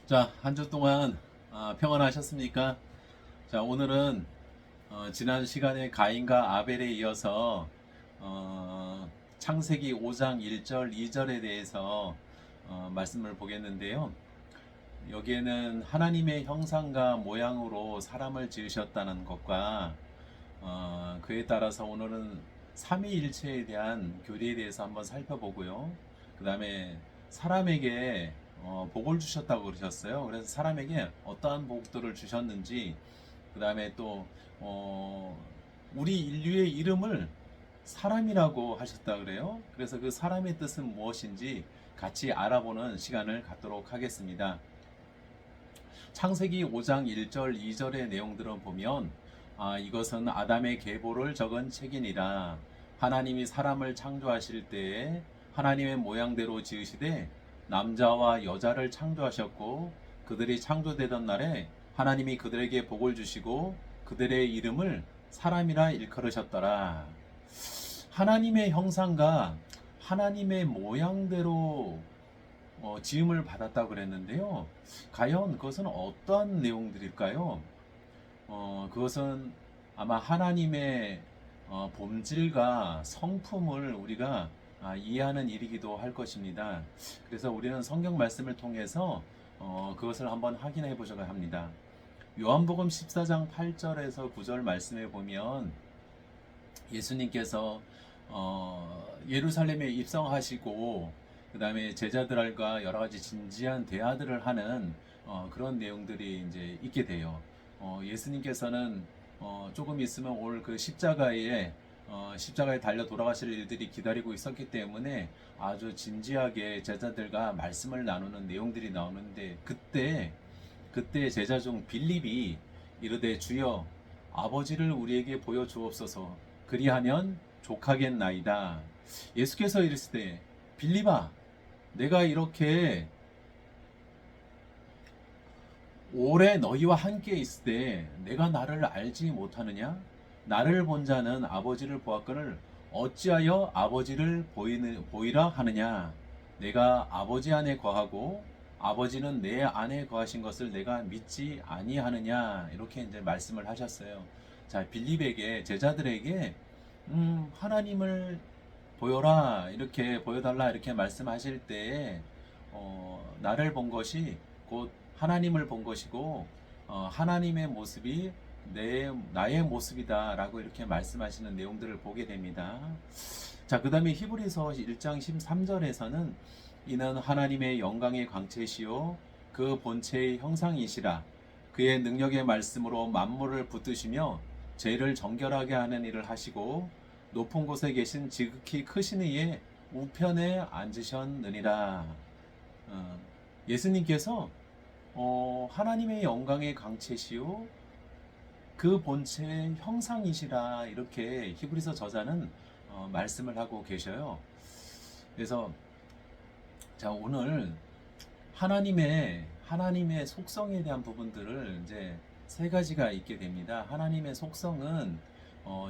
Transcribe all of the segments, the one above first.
자, 한 주 동안 평안하셨습니까? 자, 오늘은 지난 시간에 가인과 아벨에 이어서 창세기 5장 1절, 2절에 대해서 말씀을 보겠는데요. 여기에는 하나님의 형상과 모양으로 사람을 지으셨다는 것과 그에 따라서 오늘은 삼위일체에 대한 교리에 대해서 한번 살펴보고요. 그 다음에 사람에게 복을 주셨다고 그러셨어요. 그래서 사람에게 어떠한 복들을 주셨는지, 그 다음에 또 우리 인류의 이름을 사람이라고 하셨다 그래요. 그래서 그 사람의 뜻은 무엇인지 같이 알아보는 시간을 갖도록 하겠습니다. 창세기 5장 1절 2절의 내용들을 보면 이것은 아담의 계보를 적은 책이니라. 하나님이 사람을 창조하실 때에 하나님의 모양대로 지으시되 남자와 여자를 창조하셨고, 그들이 창조되던 날에 하나님이 그들에게 복을 주시고 그들의 이름을 사람이라 일컬으셨더라. 하나님의 형상과 하나님의 모양대로 지음을 받았다고 그랬는데요. 과연 그것은 어떠한 내용들일까요? 그것은 아마 하나님의 본질과 성품을 우리가 이해하는 일이기도 할 것입니다. 그래서 우리는 성경 말씀을 통해서 그것을 한번 확인해 보자고 합니다. 요한복음 14장 8절에서 9절 말씀에 보면 예수님께서 예루살렘에 입성하시고 그 다음에 제자들과 여러 가지 진지한 대화들을 하는 그런 내용들이 이제 있게 돼요. 예수님께서는 조금 있으면 올 그 십자가에 달려 돌아가실 일들이 기다리고 있었기 때문에 아주 진지하게 제자들과 말씀을 나누는 내용들이 나오는데, 그때 제자 중 빌립이 이르되 주여 아버지를 우리에게 보여 주옵소서, 그리하면 족하겠나이다. 예수께서 이르시되 빌립아, 내가 이렇게 오래 너희와 함께 있을 때 내가 나를 알지 못하느냐? 나를 본 자는 아버지를 보았거늘 어찌하여 아버지를 보이라 하느냐? 내가 아버지 안에 거하고 아버지는 내 안에 거하신 것을 내가 믿지 아니하느냐? 이렇게 이제 말씀을 하셨어요. 자, 빌립에게, 제자들에게 하나님을 보여라, 이렇게 보여달라, 이렇게 말씀하실 때에 나를 본 것이 곧 하나님을 본 것이고 하나님의 모습이 나의 모습이다라고 이렇게 말씀하시는 내용들을 보게 됩니다. 자, 그 다음에 히브리서 1장 13절에서는 이는 하나님의 영광의 광채시요 그 본체의 형상이시라. 그의 능력의 말씀으로 만물을 붙드시며 죄를 정결하게 하는 일을 하시고 높은 곳에 계신 지극히 크신 이의 우편에 앉으셨느니라. 예수님께서 하나님의 영광의 광채시요 그 본체의 형상이시라, 이렇게 히브리서 저자는 말씀을 하고 계셔요. 그래서 자, 오늘 하나님의 속성에 대한 부분들을 이제 세 가지가 있게 됩니다. 하나님의 속성은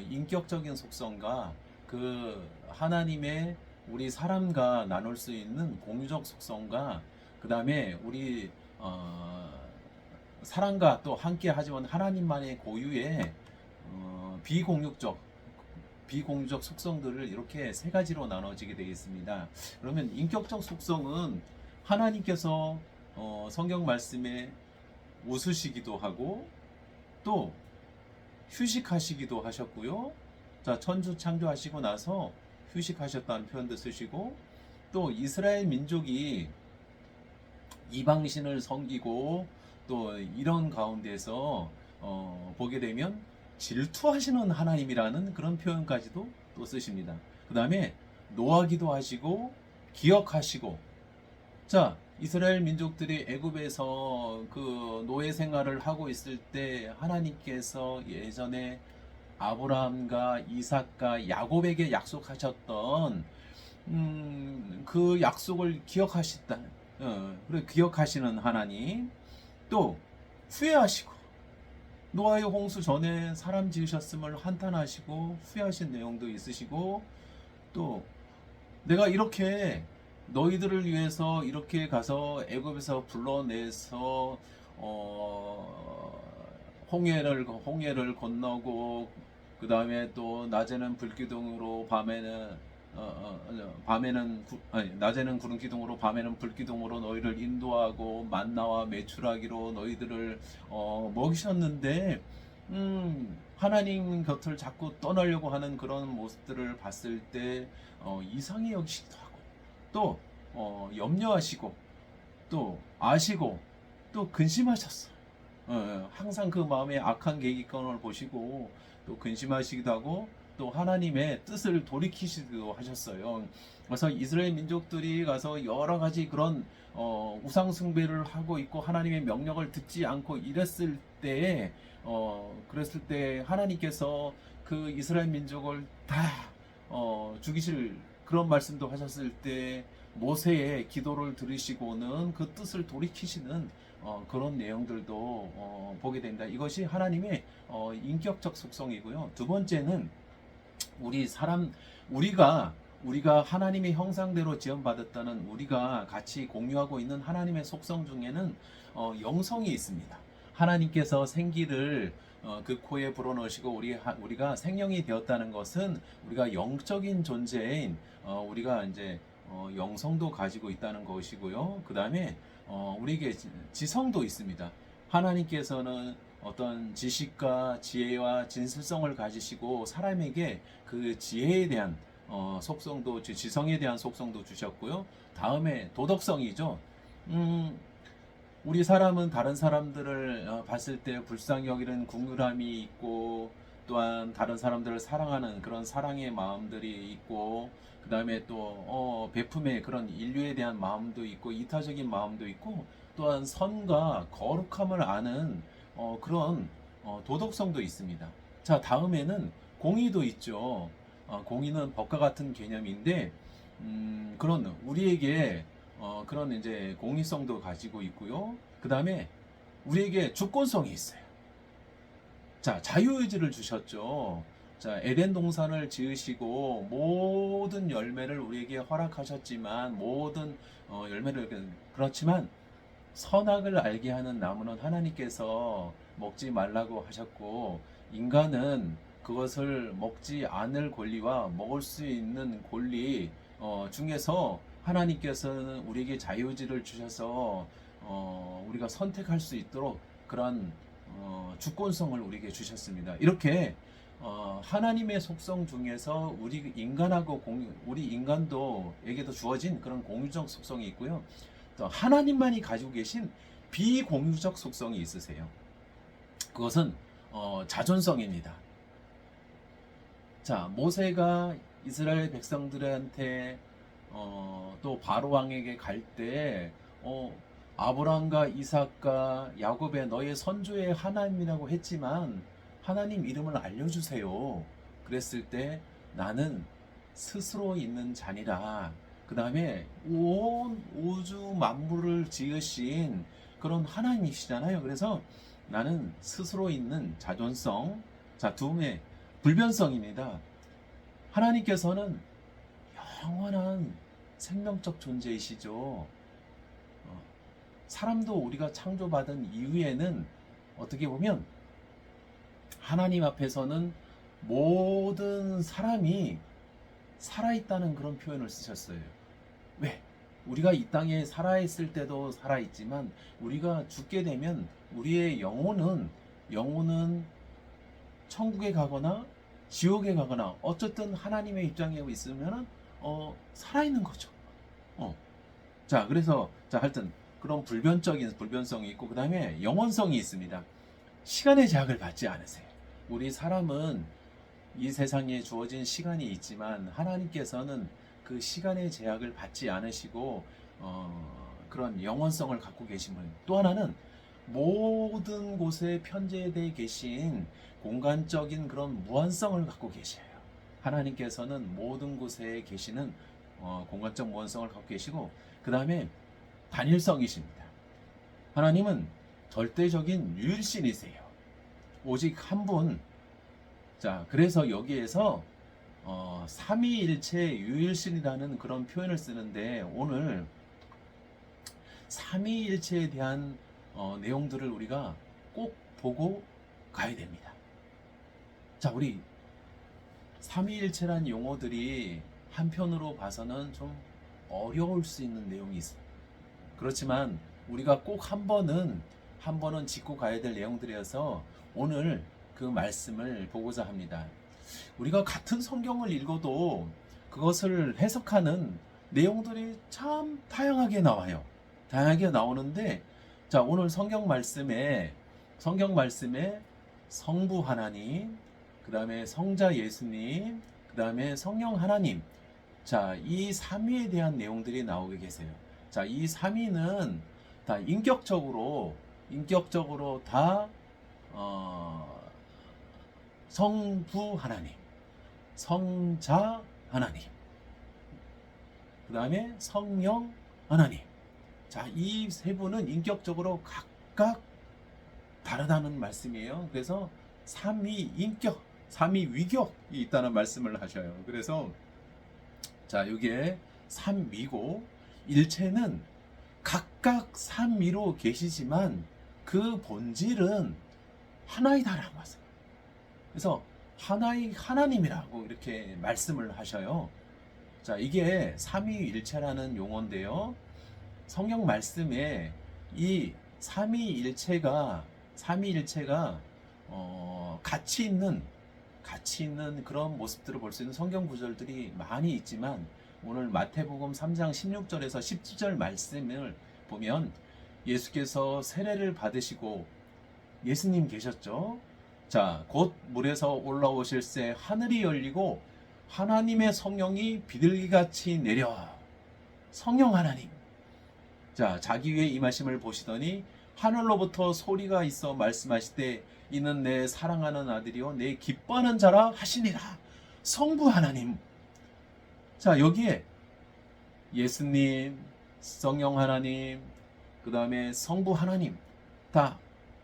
인격적인 속성과 그 하나님의 우리 사람과 나눌 수 있는 공유적 속성과 그 다음에 우리 사람과 또 함께 하지만 하나님만의 고유의 비공유적 속성들을 이렇게 세 가지로 나눠지게 되어 있습니다. 그러면 인격적 속성은 하나님께서 성경 말씀에 웃으시기도 하고 또 휴식하시기도 하셨고요. 자, 천주 창조하시고 나서 휴식하셨다는 표현도 쓰시고, 또 이스라엘 민족이 이방신을 섬기고 또 이런 가운데서 보게 되면 질투하시는 하나님이라는 그런 표현까지도 또 쓰십니다. 그 다음에 노하기도 하시고 기억하시고, 자, 이스라엘 민족들이 애굽에서 그 노예 생활을 하고 있을 때 하나님께서 예전에 아브라함과 이삭과 야곱에게 약속하셨던 그 약속을 그리고 기억하시는 하나님, 또 후회하시고 노아의 홍수 전에 사람 지으셨음을 한탄하시고 후회하신 내용도 있으시고, 또 내가 이렇게 너희들을 위해서 이렇게 가서 애굽에서 불러내서 홍해를 건너고, 그 다음에 또 낮에는 불기둥으로 낮에는 구름 기둥으로 밤에는 불기둥으로 너희를 인도하고 만나와 메추라기로 너희들을 먹이셨는데, 하나님 곁을 자꾸 떠나려고 하는 그런 모습들을 봤을 때 이상히 여기시기도 하고, 또 염려하시고, 또 아시고, 또 근심하셨어. 항상 그 마음에 악한 계기권을 보시고 또 근심하시기도 하고, 또 하나님의 뜻을 돌이키시기도 하셨어요. 그래서 이스라엘 민족들이 가서 여러 가지 그런 우상 숭배를 하고 있고 하나님의 명령을 듣지 않고 이랬을 때에, 그랬을 때 하나님께서 그 이스라엘 민족을 다 죽이실 그런 말씀도 하셨을 때, 모세의 기도를 들으시고는 그 뜻을 돌이키시는 그런 내용들도 보게 됩니다. 이것이 하나님의 인격적 속성이고요. 두 번째는 우리가 하나님의 형상대로 지음받았다는, 우리가 같이 공유하고 있는 하나님의 속성 중에는 영성이 있습니다. 하나님께서 생기를 그 코에 불어넣으시고 우리가 생명이 되었다는 것은 우리가 영적인 존재인, 우리가 이제 영성도 가지고 있다는 것이고요. 그 다음에 우리에게 지성도 있습니다. 하나님께서는 어떤 지식과 지혜와 진실성을 가지시고 사람에게 그 지혜에 대한 속성도, 지성에 대한 속성도 주셨고요. 다음에 도덕성이죠. 우리 사람은 다른 사람들을 봤을 때 불쌍히 여기는 긍휼함이 있고, 또한 다른 사람들을 사랑하는 그런 사랑의 마음들이 있고, 그 다음에 또 베품의 그런 인류에 대한 마음도 있고, 이타적인 마음도 있고, 또한 선과 거룩함을 아는 그런 도덕성도 있습니다. 자, 다음에는 공의도 있죠. 공의는 법과 같은 개념인데, 그런 우리에게 그런 이제 공의성도 가지고 있고요. 그 다음에 우리에게 주권성이 있어요. 자, 자유의지를 주셨죠. 자, 에덴 동산을 지으시고 모든 열매를 우리에게 허락하셨지만, 모든 열매를, 그렇지만 선악을 알게 하는 나무는 하나님께서 먹지 말라고 하셨고, 인간은 그것을 먹지 않을 권리와 먹을 수 있는 권리 중에서 하나님께서는 우리에게 자유의지를 주셔서 우리가 선택할 수 있도록 그런 주권성을 우리에게 주셨습니다. 이렇게 하나님의 속성 중에서 우리 인간도에게도 주어진 그런 공유적 속성이 있고요. 또 하나님만이 가지고 계신 비공유적 속성이 있으세요. 그것은 자존성입니다. 자, 모세가 이스라엘 백성들한테 또 바로 왕에게 갈 때 아브라함과 이삭과 야곱의 너의 선조의 하나님이라고 했지만 하나님 이름을 알려주세요. 그랬을 때 나는 스스로 있는 자니라. 그 다음에 온 우주 만물을 지으신 그런 하나님이시잖아요. 그래서 나는 스스로 있는 자존성. 자, 두음의 불변성입니다. 하나님께서는 영원한 생명적 존재이시죠. 사람도 우리가 창조받은 이후에는 어떻게 보면 하나님 앞에서는 모든 사람이 살아있다는 그런 표현을 쓰셨어요. 왜? 우리가 이 땅에 살아있을 때도 살아있지만 우리가 죽게 되면 우리의 영혼은 천국에 가거나 지옥에 가거나 어쨌든 하나님의 입장에 있으면 살아있는 거죠. 자, 그래서 하여튼 그런 불변성이 있고, 그 다음에 영원성이 있습니다. 시간의 제약을 받지 않으세요. 우리 사람은 이 세상에 주어진 시간이 있지만 하나님께서는 그 시간의 제약을 받지 않으시고 그런 영원성을 갖고 계신 분. 또 하나는 모든 곳에 편재되어 계신 공간적인 그런 무한성을 갖고 계셔요. 하나님께서는 모든 곳에 계시는 공간적 무한성을 갖고 계시고, 그 다음에 단일성이십니다. 하나님은 절대적인 유일신이세요. 오직 한 분. 자, 그래서 여기에서 삼위일체 유일신이라는 그런 표현을 쓰는데, 오늘 삼위일체에 대한 내용들을 우리가 꼭 보고 가야 됩니다. 자, 우리 삼위일체란 용어들이 한편으로 봐서는 좀 어려울 수 있는 내용이 있어요. 그렇지만 우리가 꼭 한 번은 짚고 가야 될 내용들이어서 오늘 그 말씀을 보고자 합니다. 우리가 같은 성경을 읽어도 그것을 해석하는 내용들이 참 다양하게 나와요. 다양하게 나오는데, 자, 오늘 성경 말씀에 성부 하나님, 그 다음에 성자 예수님, 그 다음에 성령 하나님, 자, 이 삼위에 대한 내용들이 나오게 계세요. 자, 이 삼위는 다 인격적으로 다 성부 하나님, 성자 하나님, 그 다음에 성령 하나님. 자, 이 세 분은 인격적으로 각각 다르다는 말씀이에요. 그래서 삼위인격, 삼위위격이 있다는 말씀을 하셔요. 그래서 자, 여기에 삼위고, 일체는 각각 삼위로 계시지만 그 본질은 하나이다라고 하세요. 그래서 하나의 하나님이라고 이렇게 말씀을 하셔요. 자, 이게 삼위일체라는 용어인데요. 성경 말씀에 이 삼위일체가 같이 있는 그런 모습들을 볼 수 있는 성경 구절들이 많이 있지만, 오늘 마태복음 3장 16절에서 17절 말씀을 보면 예수께서 세례를 받으시고, 예수님 계셨죠? 자, 곧 물에서 올라오실새 하늘이 열리고 하나님의 성령이 비둘기같이 내려, 성령 하나님, 자, 자기 위에 임하심을 보시더니 하늘로부터 소리가 있어 말씀하시되, 이는 내 사랑하는 아들이요 내 기뻐하는 자라 하시니라. 성부 하나님. 자, 여기에 예수님, 성령 하나님, 그 다음에 성부 하나님 다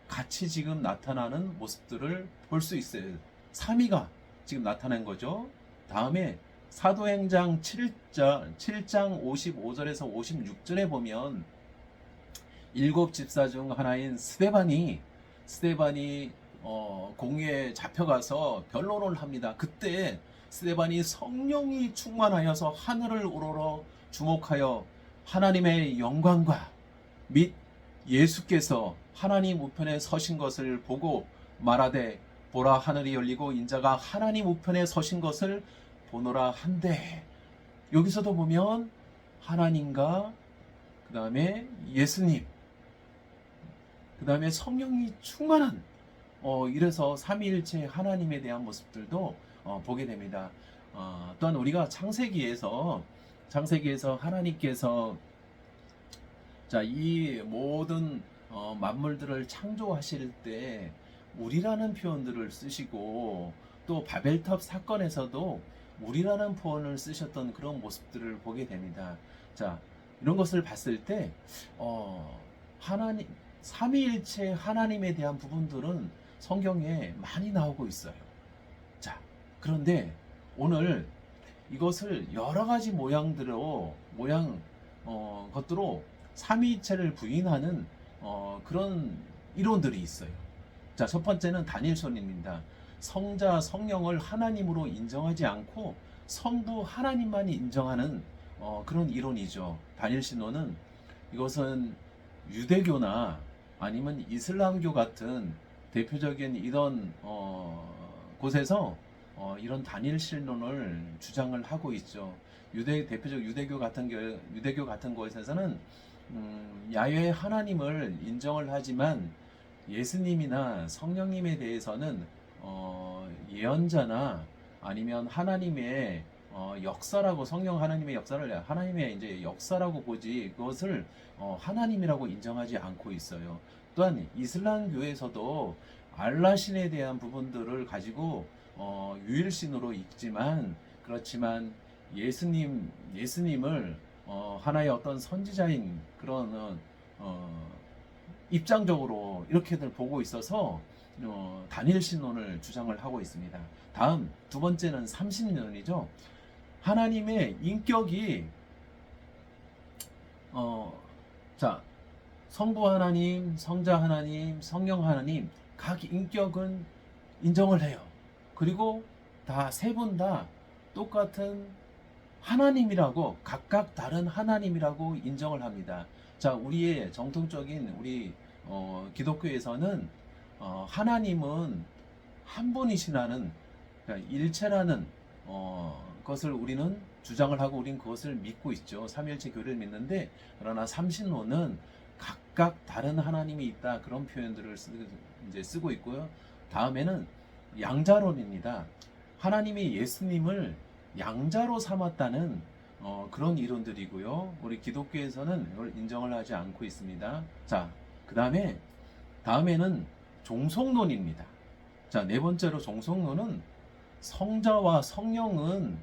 같이 지금 나타나는 모습들을 볼 수 있어요. 삼위가 지금 나타난 거죠. 다음에 사도행전 7장 55절에서 56절에 보면 일곱 집사 중 하나인 스데반이 공회에 잡혀가서 변론을 합니다. 그때 스데반이 성령이 충만하여서 하늘을 우러러 주목하여 하나님의 영광과 및 예수께서 하나님 우편에 서신 것을 보고 말하되, 보라 하늘이 열리고 인자가 하나님 우편에 서신 것을 보노라 한데, 여기서도 보면 하나님과 그 다음에 예수님, 그 다음에 성령이 충만한 이래서 삼위일체 하나님에 대한 모습들도 보게 됩니다. 또한 우리가 창세기에서 하나님께서 자, 이 모든 만물들을 창조하실 때 우리라는 표현들을 쓰시고, 또 바벨탑 사건에서도 우리라는 표현을 쓰셨던 그런 모습들을 보게 됩니다. 자, 이런 것을 봤을 때 하나님, 삼위일체 하나님에 대한 부분들은 성경에 많이 나오고 있어요. 자, 그런데 오늘 이것을 여러 가지 것들로 삼위일체를 부인하는 그런 이론들이 있어요. 자, 첫 번째는 다니엘서입니다. 성자 성령을 하나님으로 인정하지 않고 성부 하나님만 인정하는 그런 이론이죠. 다니엘신론은 이것은 유대교나 아니면 이슬람교 같은 대표적인 이런 곳에서 이런 다니엘신론을 주장을 하고 있죠. 대표적 유대교 같은 곳에서는 야훼 하나님을 인정을 하지만 예수님이나 성령님에 대해서는 예언자나 아니면 하나님의 역사라고, 성령 하나님의 역사를 하나님의 이제 역사라고 보지, 그것을 하나님이라고 인정하지 않고 있어요. 또한 이슬람교에서도 알라신에 대한 부분들을 가지고 유일신으로 읽지만, 그렇지만 예수님을 하나의 어떤 선지자인 그런 입장적으로 이렇게들 보고 있어서 단일 신론을 주장을 하고 있습니다. 다음 두 번째는 삼신론이죠. 하나님의 인격이 자, 성부 하나님, 성자 하나님, 성령 하나님 각 인격은 인정을 해요. 그리고 다 세 분 다 똑같은 하나님이라고, 각각 다른 하나님이라고 인정을 합니다. 자, 우리의 정통적인 우리 기독교에서는 하나님은 한 분이시라는, 그러니까 일체라는 것을 우리는 주장을 하고 우리는 그것을 믿고 있죠. 삼일체 교리를 믿는데, 그러나 삼신론은 각각 다른 하나님이 있다, 그런 표현들을 이제 쓰고 있고요. 다음에는 양자론입니다. 하나님이 예수님을 양자로 삼았다는 그런 이론들이고요. 우리 기독교에서는 이걸 인정을 하지 않고 있습니다. 자, 다음에는 종속론입니다. 자, 네 번째로 종속론은 성자와 성령은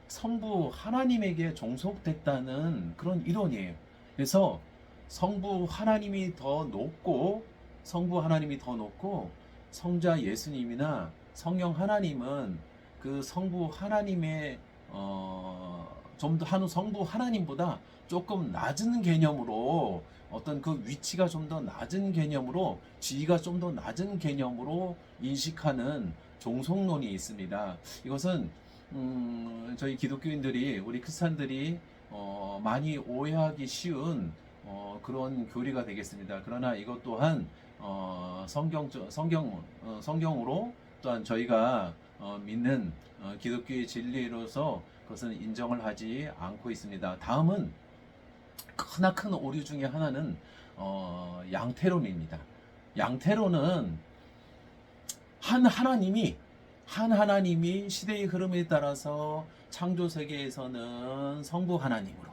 성부 하나님에게 종속됐다는 그런 이론이에요. 그래서 성부 하나님이 더 높고 성자 예수님이나 성령 하나님은 그 성부 하나님의 좀 더 성부 하나님보다 조금 낮은 개념으로, 어떤 그 위치가 좀 더 낮은 개념으로, 지위가 좀 더 낮은 개념으로 인식하는 종속론이 있습니다. 이것은 저희 기독교인들이, 우리 크리스찬들이 많이 오해하기 쉬운 그런 교리가 되겠습니다. 그러나 이것 또한 성경으로 또한 저희가 믿는 기독교의 진리로서 그것은 인정을 하지 않고 있습니다. 다음은 크나큰 오류 중에 하나는 양태론입니다. 양태론은 한 하나님이 시대의 흐름에 따라서 창조 세계에서는 성부 하나님으로,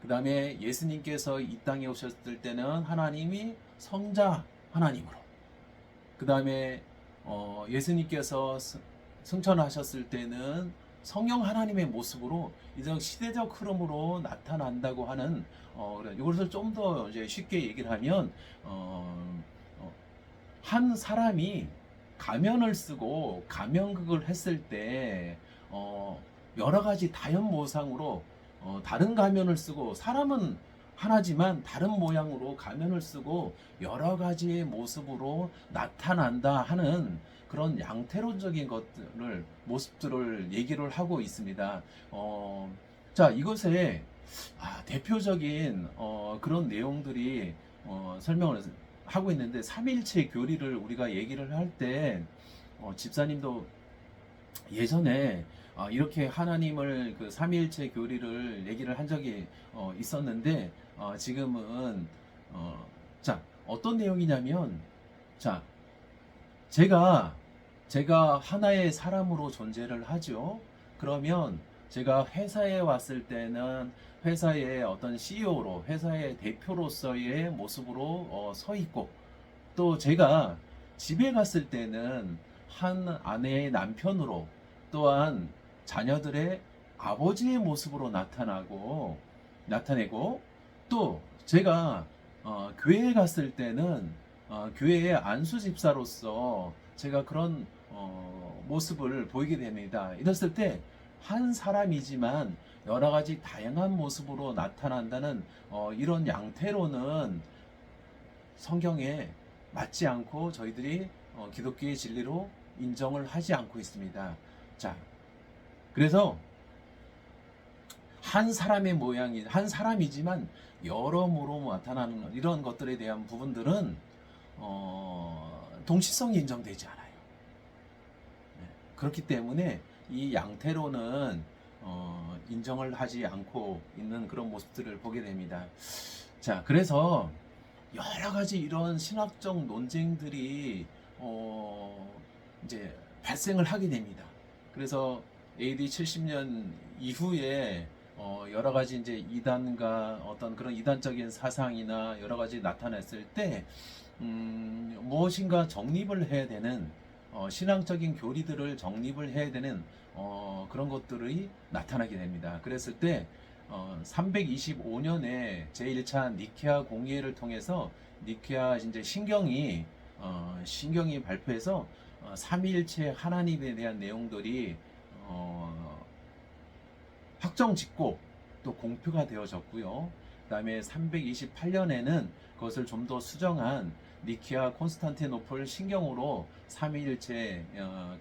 그 다음에 예수님께서 이 땅에 오셨을 때는 하나님이 성자 하나님으로, 그 다음에 예수님께서 승천하셨을 때는 성령 하나님의 모습으로 이제 시대적 흐름으로 나타난다고 하는, 이것을 좀 더 이제 쉽게 얘기를 하면 한 사람이 가면을 쓰고 가면극을 했을 때 여러 가지 다연 모상으로 다른 가면을 쓰고, 사람은 하나지만 다른 모양으로 가면을 쓰고 여러 가지의 모습으로 나타난다 하는 그런 양태론적인 모습들을 얘기를 하고 있습니다. 자, 이것에 대표적인 그런 내용들이 설명을 하고 있는데, 삼일체 교리를 우리가 얘기를 할 때 집사님도 예전에 이렇게 하나님을, 그 삼일체 교리를 얘기를 한 적이 있었는데, 지금은 자, 어떤 내용이냐면, 자, 제가 하나의 사람으로 존재를 하죠. 그러면 제가 회사에 왔을 때는 회사의 어떤 CEO로, 회사의 대표로서의 모습으로 서 있고, 또 제가 집에 갔을 때는 한 아내의 남편으로, 또한 자녀들의 아버지의 모습으로 나타내고, 또 제가 교회에 갔을 때는 교회의 안수 집사로서 제가 그런 모습을 보이게 됩니다. 이랬을 때 한 사람이지만 여러 가지 다양한 모습으로 나타난다는 이런 양태로는 성경에 맞지 않고 저희들이 기독교의 진리로 인정을 하지 않고 있습니다. 자, 그래서 한 사람의 모양이, 한 사람이지만 여러모로 나타나는 이런 것들에 대한 부분들은 동시성이 인정되지 않아요. 그렇기 때문에 이 양태로는 인정을 하지 않고 있는 그런 모습들을 보게 됩니다. 자, 그래서 여러 가지 이런 신학적 논쟁들이 이제 발생을 하게 됩니다. 그래서 AD 70년 이후에 여러 가지 이제 이단과 어떤 그런 이단적인 사상이나 여러 가지 나타났을 때 무엇인가 정립을 해야 되는, 신앙적인 교리들을 정립을 해야 되는 그런 것들이 나타나게 됩니다. 그랬을 때 325년에 제1차 니케아 공의회를 통해서 니케아 이제 신경이 발표해서 삼위일체 하나님에 대한 내용들이 어, 확정짓고 또 공표가 되어졌고요. 그다음에 328년에는 그것을 좀 더 수정한 니케아 콘스탄티노플 신경으로 삼위일체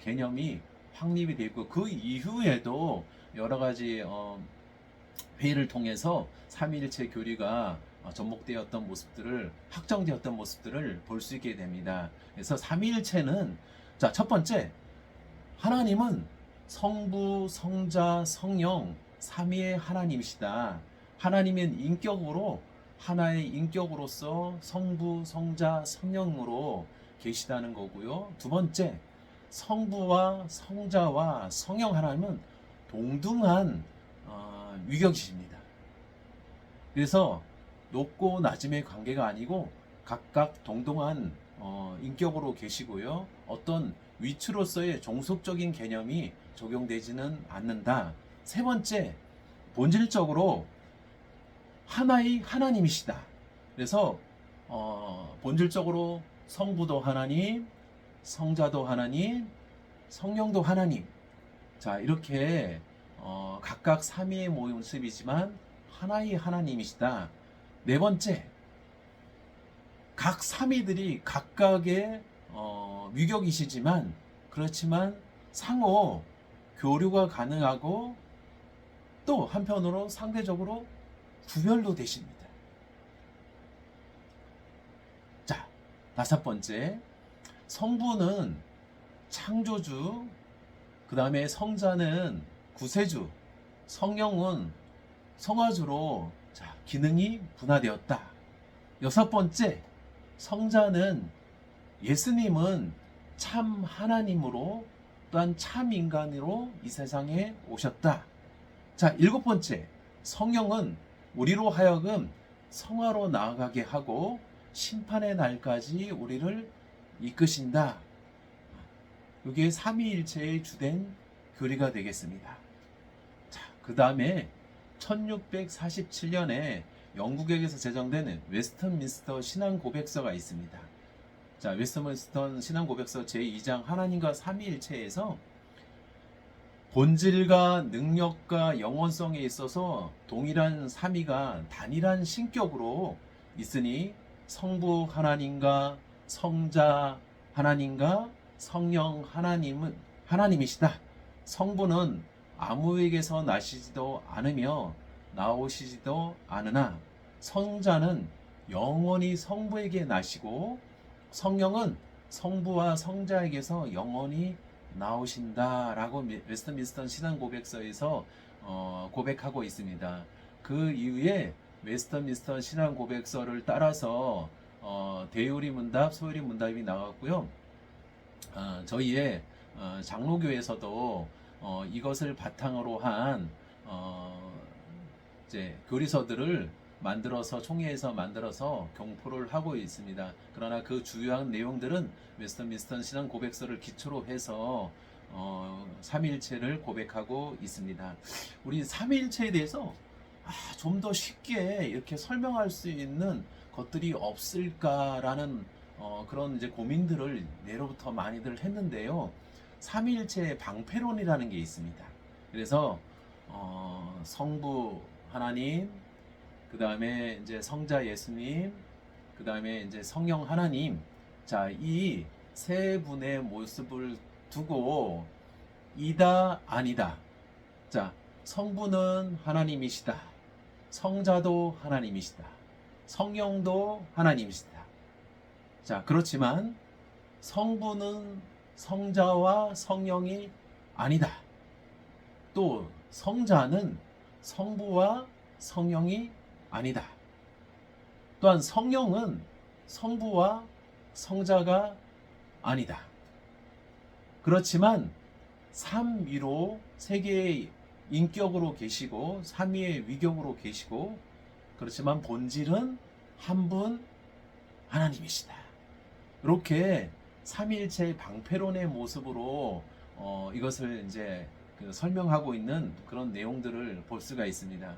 개념이 확립이 되어 있고, 그 이후에도 여러 가지 회의를 통해서 삼위일체 교리가 접목되었던 모습들을, 확정되었던 모습들을 볼 수 있게 됩니다. 그래서 삼위일체는, 자, 첫 번째, 하나님은 성부, 성자, 성령 삼위의 하나님이시다. 하나님은 인격으로, 하나의 인격으로서 성부, 성자, 성령으로 계시다는 거고요. 두 번째, 성부와 성자와 성령 하나님은 동등한 위격이십니다. 그래서 높고 낮음의 관계가 아니고 각각 동등한 인격으로 계시고요. 어떤 위치로서의 종속적인 개념이 적용되지는 않는다. 세 번째, 본질적으로 하나의 하나님이시다. 그래서 본질적으로 성부도 하나님, 성자도 하나님, 성령도 하나님. 자, 이렇게 각각 삼위의 모습이지만 하나의 하나님이시다. 네 번째, 각 삼위들이 각각의 위격이시지만, 그렇지만 상호 교류가 가능하고 또 한편으로 상대적으로 구별도 되십니다. 자, 다섯 번째, 성부는 창조주, 그 다음에 성자는 구세주, 성령은 성화주로 기능이 분화되었다. 여섯 번째, 성자는 예수님은 참 하나님으로 또한 참 인간으로 이 세상에 오셨다. 자, 일곱 번째, 성령은 우리로 하여금 성화로 나아가게 하고 심판의 날까지 우리를 이끄신다. 이게 삼위일체의 주된 교리가 되겠습니다. 자, 그 다음에 1647년에 영국에서 제정된 웨스턴민스터 신앙고백서가 있습니다. 자, 웨스턴민스터 신앙고백서 제2장 하나님과 삼위일체에서 본질과 능력과 영원성에 있어서 동일한 삼위가 단일한 신격으로 있으니 성부 하나님과 성자 하나님과 성령 하나님은 하나님이시다. 성부는 아무에게서 나시지도 않으며 나오시지도 않으나 성자는 영원히 성부에게 나시고 성령은 성부와 성자에게서 영원히 나오신다라고 웨스턴민스터 신앙고백서에서 고백하고 있습니다. 그 이후에 웨스턴민스터 신앙고백서를 따라서 대요리 문답, 소요리 문답이 나왔고요. 저희의 장로교에서도 이것을 바탕으로 한 이제 교리서들을 만들어서 총회에서 만들어서 경포를 하고 있습니다. 그러나 그 주요한 내용들은 웨스턴민스터 신앙 고백서를 기초로 해서 삼위일체를 고백하고 있습니다. 우리 삼위일체에 대해서 좀 더 쉽게 이렇게 설명할 수 있는 것들이 없을까라는 그런 이제 고민들을 예로부터 많이들 했는데요. 삼위일체의 방패론이라는 게 있습니다. 그래서 성부 하나님, 그 다음에 이제 성자 예수님, 그 다음에 이제 성령 하나님. 자, 이 세 분의 모습을 두고 이다 아니다. 자, 성부는 하나님이시다. 성자도 하나님이시다. 성령도 하나님이시다. 자, 그렇지만 성부는 성자와 성령이 아니다. 또 성자는 성부와 성령이 아니다. 또한 성령은 성부와 성자가 아니다. 그렇지만 삼위로 세 개의 인격으로 계시고 삼위의 위격으로 계시고, 그렇지만 본질은 한 분 하나님이시다. 이렇게 삼위일체의 방패론의 모습으로 이것을 이제 설명하고 있는 그런 내용들을 볼 수가 있습니다.